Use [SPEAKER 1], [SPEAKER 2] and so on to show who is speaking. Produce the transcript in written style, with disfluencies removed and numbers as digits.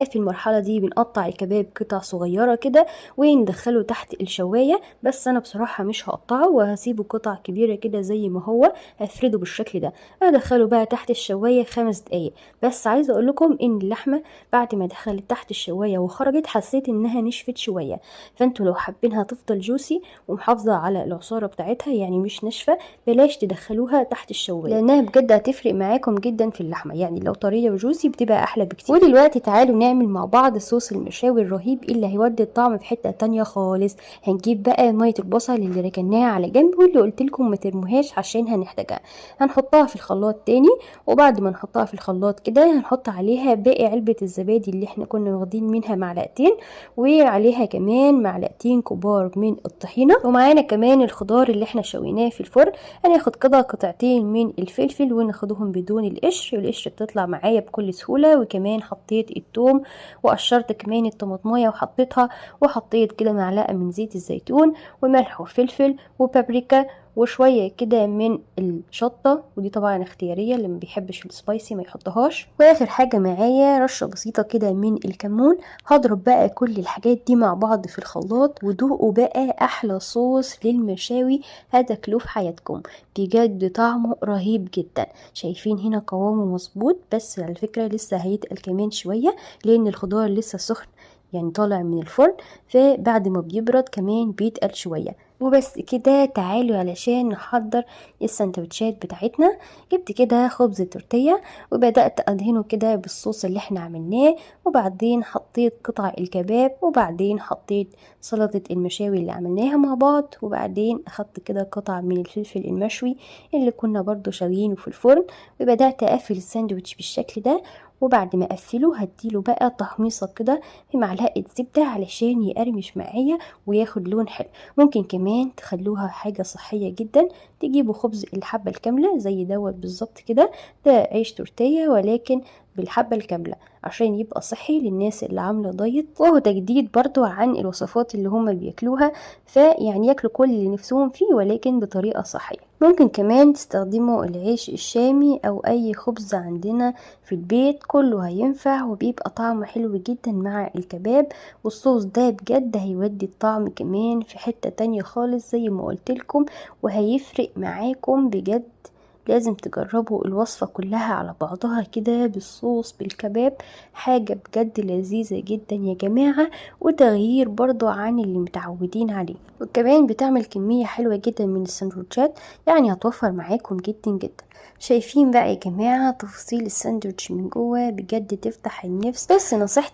[SPEAKER 1] في المرحلة دي بنقطع الكباب قطع صغيرة كده وندخله تحت الشواية، بس انا بصراحة مش هقطعه وهسيبه قطع كبيرة كده زي ما هو، هفرده بالشكل ده. ادخله بقى تحت الشواية 5 دقايق. بس عايزة اقول لكم ان اللحمة بعد ما دخلت تحت الشواية وخرجت حسيت انها نشفت شوية، فانتوا لو حابينها تفضل جوسي ومحافظة على العصارة بتاعتها يعني مش ناشفة، بلاش تدخلوها تحت الشواية لانها بجد هتفرق معاكم جدا في اللحمة، يعني لو طرية وجوسي بتبقى احلى بكتير. ودلوقتي تعالوا نعمل مع بعض صوص المشاوي الرهيب اللي هيودي الطعم في حتة تانية خالص. هنجيب بقى مية البصل اللي ركناها على جنب واللي قلتلكم ما ترموهاش عشان هنحتاجها، هنحطها في الخلاط تاني. وبعد ما نحطها في الخلاط كده هنحط عليها باقي علبة الزبادي اللي احنا كنا واخدين منها معلقتين، وعليها كمان معلقتين كبار من الطحينة، ومعانا كمان الخضار اللي احنا شويناه في الفرن. هناخد كده قطعتين من الفلفل وناخدهم بدون القشر، والقشر بتطلع معايا بكل سهولة. وكمان حطيت الثوم وقشرت كمان الطماطمايه وحطيتها، وحطيت كده معلقة من زيت الزيتون وملح وفلفل وبابريكا وشوية كده من الشطة، ودي طبعا اختيارية، اللي ما بيحبش السبايسي ما يحطهاش. واخر حاجة معايا رشة بسيطة كده من الكمون. هضرب بقى كل الحاجات دي مع بعض في الخلاط ودوقوا بقى احلى صوص للمشاوي هتاكلوه في حياتكم، بجد طعمه رهيب جدا. شايفين هنا قوامه مظبوط، بس على فكرة لسه هيتقل كمان شوية لان الخضار لسه سخن يعني طالع من الفرن، فبعد ما بيبرد كمان بيتقل شوية. وبس كده، تعالوا علشان نحضر السندوتشات بتاعتنا. جبت كده خبز تورتيه وبدأت ادهنه كده بالصوص اللي احنا عملناه، وبعدين حطيت قطع الكباب، وبعدين حطيت سلطة المشاوي اللي عملناها مع بعض، وبعدين اخدت كده قطع من الفلفل المشوي اللي كنا برضو شاويينه في الفرن، وبدأت اقفل الساندوتش بالشكل ده. وبعد ما اقفله هديله بقى تحميصه كده في معلقه زبده علشان يقرمش معايا وياخد لون حلو. ممكن كمان تخلوها حاجه صحيه جدا، تجيبوا خبز الحبه الكامله زي دوت بالظبط كده، ده عيش تورتيه ولكن بالحبه الكامله عشان يبقى صحي للناس اللي عامله دايت، وهو تجديد برضو عن الوصفات اللي هما بياكلوها، فيعني ياكلوا كل اللي نفسهم فيه ولكن بطريقه صحيه. ممكن كمان تستخدموا العيش الشامي او اي خبز عندنا في البيت، كله هينفع وبيبقى طعمه حلو جدا مع الكباب. والصوص ده بجد هيودي الطعم كمان في حتة تانية خالص زي ما قلتلكم، وهيفرق معاكم بجد. لازم تجربوا الوصفة كلها على بعضها كده بالصوص بالكباب، حاجة بجد لذيذة جدا يا جماعة، وتغيير برضو عن اللي متعودين عليه. وكمان بتعمل كمية حلوة جدا من السندوتشات، يعني هتوفر معاكم جدا جدا. شايفين بقى يا جماعة تفاصيل الساندوتش من جوه بجد تفتح النفس. بس نصيحتي